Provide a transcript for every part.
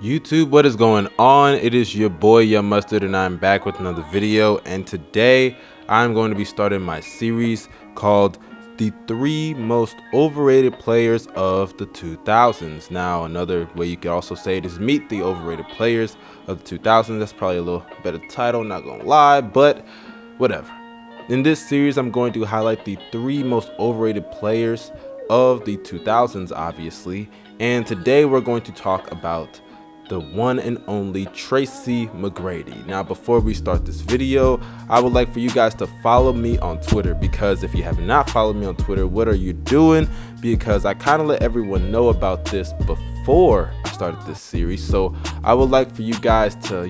YouTube, what is going on? It is your boy Young Mustard and I'm back with another video, and today I'm going to be starting my series called the 3 most overrated players of the 2000s. Now, another way you could also say it is meet the overrated players of the 2000s. That's probably a little better title, not gonna lie, but whatever. In this series, I'm going to highlight the 3 most overrated players of the 2000s, obviously, and today we're going to talk about the one and only Tracy McGrady. Now, before we start this video, I would like for you guys to follow me on Twitter, because if you have not followed me on Twitter, what are you doing? Because I kind of let everyone know about this before I started this series, so I would like for you guys to,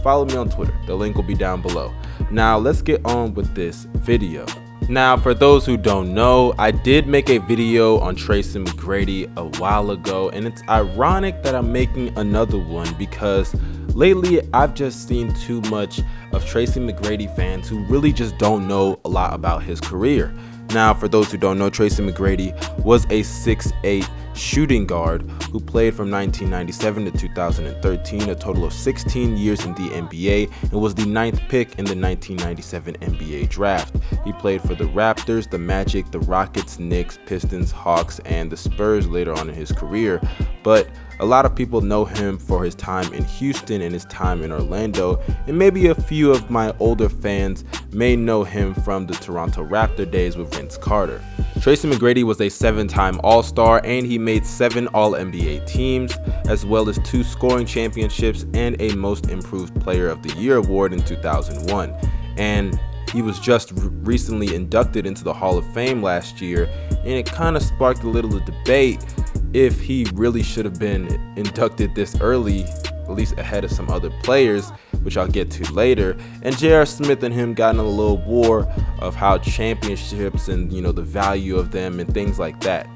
follow me on Twitter. The link will be down below. Now, let's get on with this video. Now, for those who don't know, I did make a video on Tracy McGrady a while ago, and it's ironic that I'm making another one because lately I've just seen too much of Tracy McGrady fans who really just don't know a lot about his career. Now, for those who don't know, Tracy McGrady was a 6'8" shooting guard who played from 1997 to 2013, a total of 16 years in the NBA, and was the 9th pick in the 1997 NBA draft. He played for the Raptors, the Magic, the Rockets, Knicks, Pistons, Hawks, and the Spurs later on in his career, but a lot of people know him for his time in Houston and his time in Orlando, and maybe a few of my older fans may know him from the Toronto Raptor days with Vince Carter. Tracy McGrady was a 7-time All-Star, and he made 7 All-NBA teams, as well as 2 scoring championships and a Most Improved Player of the Year award in 2001. And he was just recently inducted into the Hall of Fame last year, and it kind of sparked a little debate if he really should have been inducted this early, at least ahead of some other players, which I'll get to later. And J.R. Smith and him got in a little war of how championships and the value of them and things like that.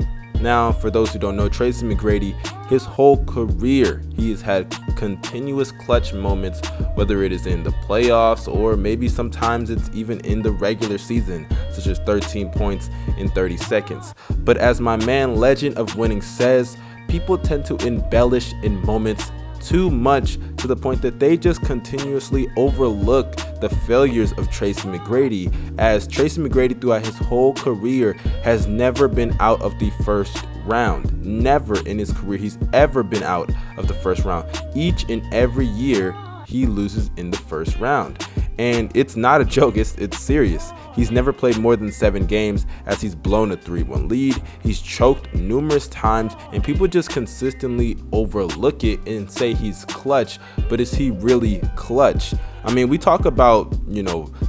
Now, for those who don't know, Tracy McGrady, his whole career, he has had continuous clutch moments, whether it is in the playoffs or maybe sometimes it's even in the regular season, such as 13 points in 30 seconds. But as my man Legend of Winning says, people tend to embellish in moments too much, to the point that they just continuously overlook the failures of Tracy McGrady, as Tracy McGrady throughout his whole career has never been out of the first round. Never in his career he's ever been out of the first round. Each and every year he loses in the first round, and it's not a joke, it's serious. He's never played more than 7 games as he's blown a 3-1 lead. He's choked numerous times, and people just consistently overlook it and say he's clutch, but is he really clutch? I mean, we talk about,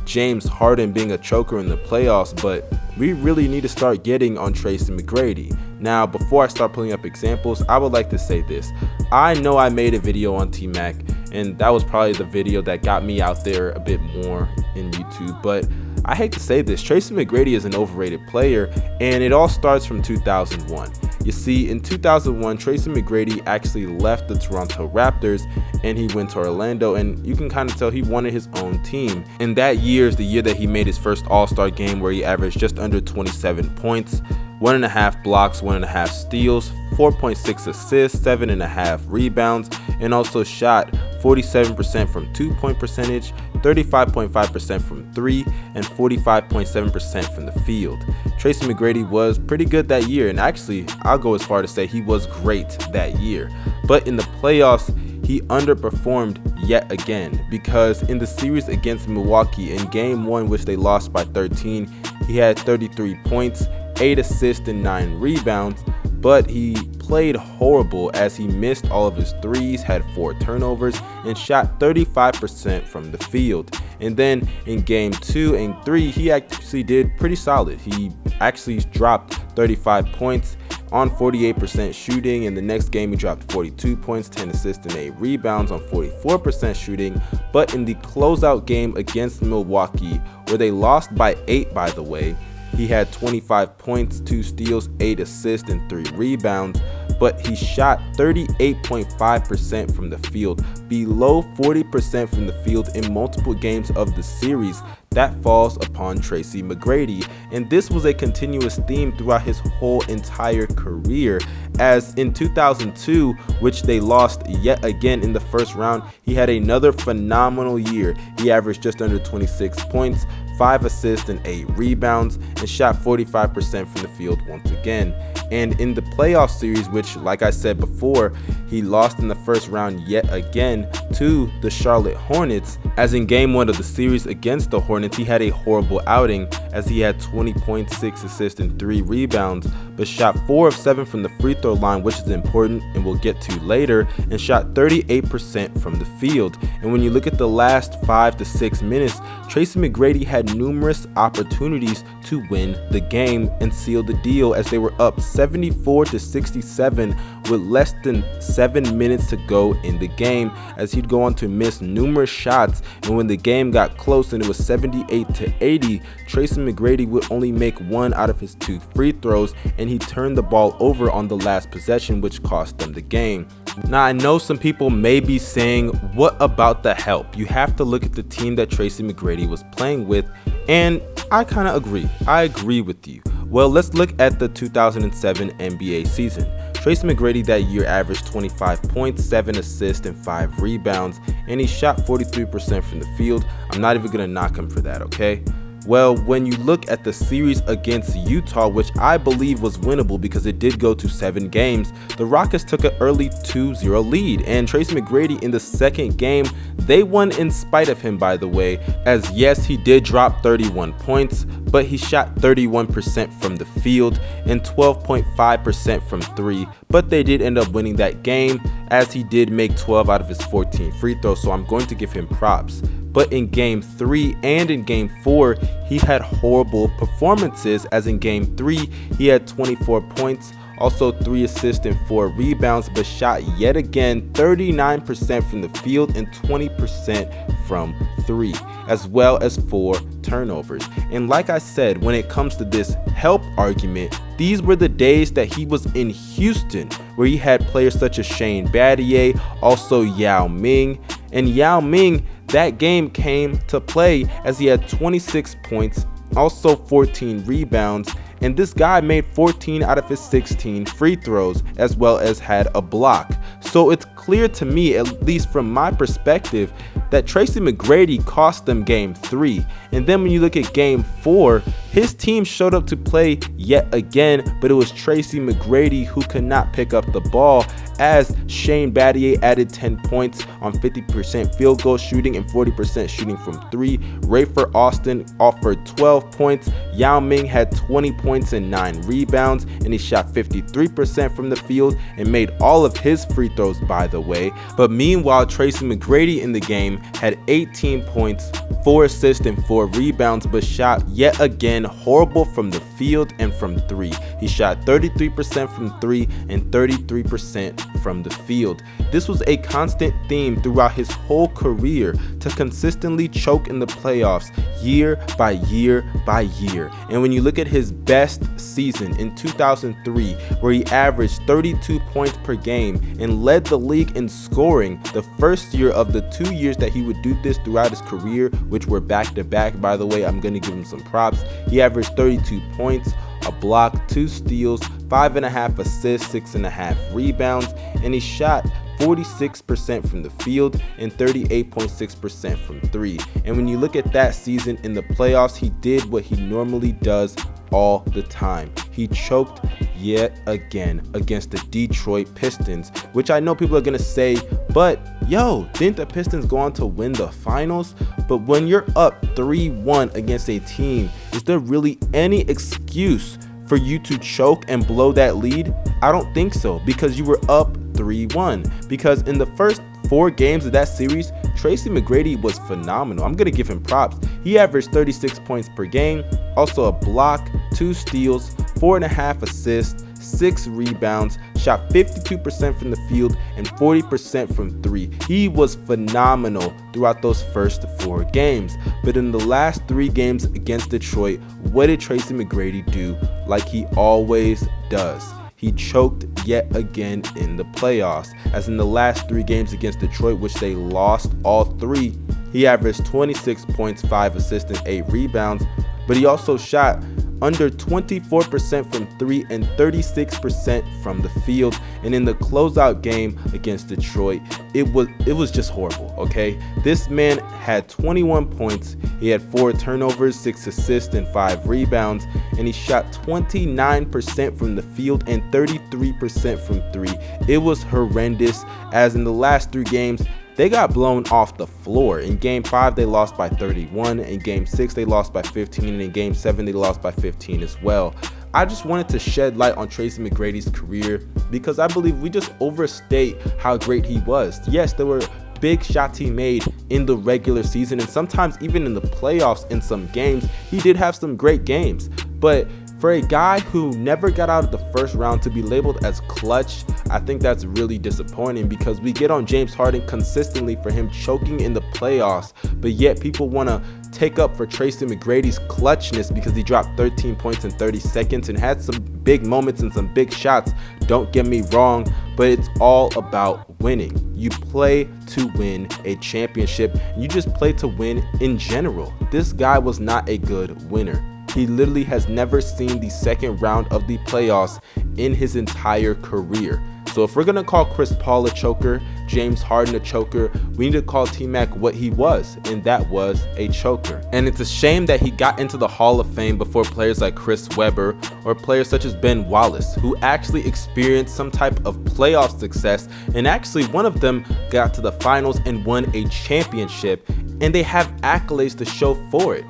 James Harden being a choker in the playoffs, but we really need to start getting on Tracy McGrady. Now, before I start pulling up examples, I would like to say this. I know I made a video on T-Mac, and that was probably the video that got me out there a bit more in YouTube, but I hate to say this, Tracy McGrady is an overrated player, and it all starts from 2001. You see, in 2001, Tracy McGrady actually left the Toronto Raptors and he went to Orlando, and you can kind of tell he wanted his own team. And that year is the year that he made his first All-Star game, where he averaged just under 27 points, 1.5 blocks, 1.5 steals, 4.6 assists, 7.5 rebounds, and also shot 47% from 2-point percentage, 35.5% from 3, and 45.7% from the field. Tracy McGrady was pretty good that year, and actually I'll go as far to say he was great that year. But in the playoffs, he underperformed yet again, because in the series against Milwaukee in Game 1, which they lost by 13, he had 33 points, 8 assists, and 9 rebounds, but he played horrible as he missed all of his threes, had 4 turnovers, and shot 35% from the field. And then in Game 2 and 3, he actually did pretty solid. He actually dropped 35 points on 48% shooting. In the next game, he dropped 42 points, 10 assists, and 8 rebounds on 44% shooting. But in the closeout game against Milwaukee, where they lost by 8, by the way, he had 25 points, 2 steals, 8 assists, and 3 rebounds, but he shot 38.5% from the field, below 40% from the field in multiple games of the series. that falls upon Tracy McGrady. And this was a continuous theme throughout his whole entire career, as in 2002, which they lost yet again in the first round, he had another phenomenal year. He averaged just under 26 points, 5 assists and 8 rebounds, and shot 45% from the field once again. And in the playoff series, which, like I said before, he lost in the first round yet again to the Charlotte Hornets, as in game 1 of the series against the Hornets, he had a horrible outing as he had 20.6 assists and 3 rebounds, but shot 4 of 7 from the free throw line, which is important and we'll get to later, and shot 38% from the field. And when you look at the last 5 to 6 minutes, Tracy McGrady had numerous opportunities to win the game and seal the deal, as they were up 74 to 67 with less than 7 minutes to go in the game, as he'd go on to miss numerous shots. And when the game got close and it was 78 to 80, Tracy McGrady would only make 1 out of his 2 free throws, and he turned the ball over on the last possession, which cost them the game. Now, I know some people may be saying, what about the help? You have to look at the team that Tracy McGrady was playing with, and I kind of agree. I agree with you. Well, let's look at the 2007 NBA season. Tracy McGrady that year averaged 25 points, 7 assists, and 5 rebounds, and he shot 43% from the field. I'm not even going to knock him for that, okay? Well, when you look at the series against Utah, which I believe was winnable because it did go to 7 games, the Rockets took an early 2-0 lead, and Tracy McGrady in the second game, they won in spite of him, by the way, as yes, he did drop 31 points, but he shot 31% from the field and 12.5% from 3, but they did end up winning that game, as he did make 12 out of his 14 free throws, so I'm going to give him props. But in game 3 and in game 4, he had horrible performances, as in game 3, he had 24 points, also 3 assists and 4 rebounds, but shot yet again 39% from the field and 20% from 3, as well as 4 turnovers. And like I said, when it comes to this help argument, these were the days that he was in Houston, where he had players such as Shane Battier, also Yao Ming, and Yao Ming, that game came to play as he had 26 points, also 14 rebounds, and this guy made 14 out of his 16 free throws, as well as had a block. So it's clear to me, at least from my perspective, that Tracy McGrady cost them game 3. And then when you look at game 4, his team showed up to play yet again, but it was Tracy McGrady who could not pick up the ball, as Shane Battier added 10 points on 50% field goal shooting and 40% shooting from 3. Rafer Austin offered 12 points. Yao Ming had 20 points and 9 rebounds, and he shot 53% from the field and made all of his free throws, by the way. But meanwhile, Tracy McGrady in the game had 18 points, 4 assists and 4 rebounds, but shot yet again horrible from the field and from 3. He shot 33% from 3 and 33% from the field. This was a constant theme throughout his whole career, to consistently choke in the playoffs year by year by year. And when you look at his best season in 2003, where he averaged 32 points per game and led the league in scoring, the first year of the 2 years that he would do this throughout his career, which were back-to-back, by the way, I'm going to give him some props. He averaged 32 points, a block, 2 steals, 5.5 assists, 6.5 rebounds, and he shot 46% from the field and 38.6% from 3. And when you look at that season in the playoffs, he did what he normally does all the time. He choked yet again against the Detroit Pistons, which I know people are going to say, but yo, didn't the Pistons go on to win the finals? But when you're up 3-1 against a team, is there really any excuse for you to choke and blow that lead? I don't think so, because you were up 3-1. Because in the first 4 games of that series, Tracy McGrady was phenomenal. I'm going to give him props. He averaged 36 points per game, also a block, 2 steals, 4.5 assists, 6 rebounds, shot 52% from the field and 40% from 3. He was phenomenal throughout those first 4 games. But in the last 3 games against Detroit, what did Tracy McGrady do like he always does? He choked yet again in the playoffs, as in the last 3 games against Detroit, which they lost all 3. He averaged 26 points, 5 assists, and 8 rebounds, but he also shot under 24% from 3 and 36% from the field. And in the closeout game against Detroit, it was just horrible, okay? This man had 21 points, he had 4 turnovers, 6 assists, and 5 rebounds, and he shot 29% from the field and 33% from 3. It was horrendous, as in the last 3 games, they got blown off the floor. In Game 5, they lost by 31. In Game 6, they lost by 15. And in Game 7, they lost by 15 as well. I just wanted to shed light on Tracy McGrady's career because I believe we just overstate how great he was. Yes, there were big shots he made in the regular season, and sometimes even in the playoffs in some games, he did have some great games. But for a guy who never got out of the first round to be labeled as clutch, I think that's really disappointing because we get on James Harden consistently for him choking in the playoffs, but yet people want to take up for Tracy McGrady's clutchness because he dropped 13 points in 30 seconds and had some big moments and some big shots. Don't get me wrong, but it's all about winning. You play to win a championship. You just play to win in general. This guy was not a good winner. He literally has never seen the second round of the playoffs in his entire career. So if we're going to call Chris Paul a choker, James Harden a choker, we need to call T-Mac what he was, and that was a choker. And it's a shame that he got into the Hall of Fame before players like Chris Webber or players such as Ben Wallace, who actually experienced some type of playoff success, and actually one of them got to the finals and won a championship, and they have accolades to show for it.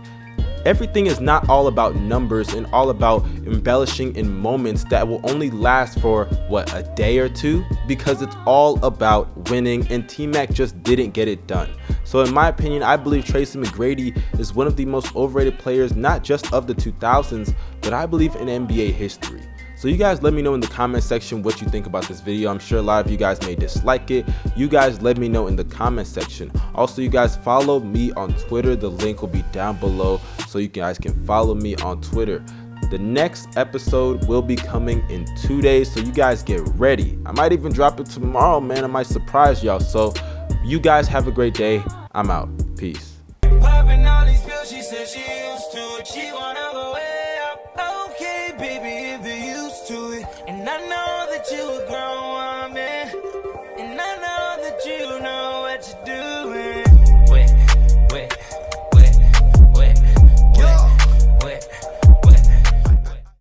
Everything is not all about numbers and all about embellishing in moments that will only last for, what, a day or two? Because it's all about winning, and T-Mac just didn't get it done. So in my opinion, I believe Tracy McGrady is one of the most overrated players, not just of the 2000s, but I believe in NBA history. So you guys let me know in the comment section what you think about this video. I'm sure a lot of you guys may dislike it. You guys let me know in the comment section. Also, you guys follow me on Twitter. The link will be down below so you guys can follow me on Twitter. The next episode will be coming in 2 days, so you guys get ready. I might even drop it tomorrow, man. I might surprise y'all. So you guys have a great day. I'm out. Peace. Popping all these pills, she said she used to it. She wanna go way up. Okay, baby, if you're used to it. And I know that you a grown woman.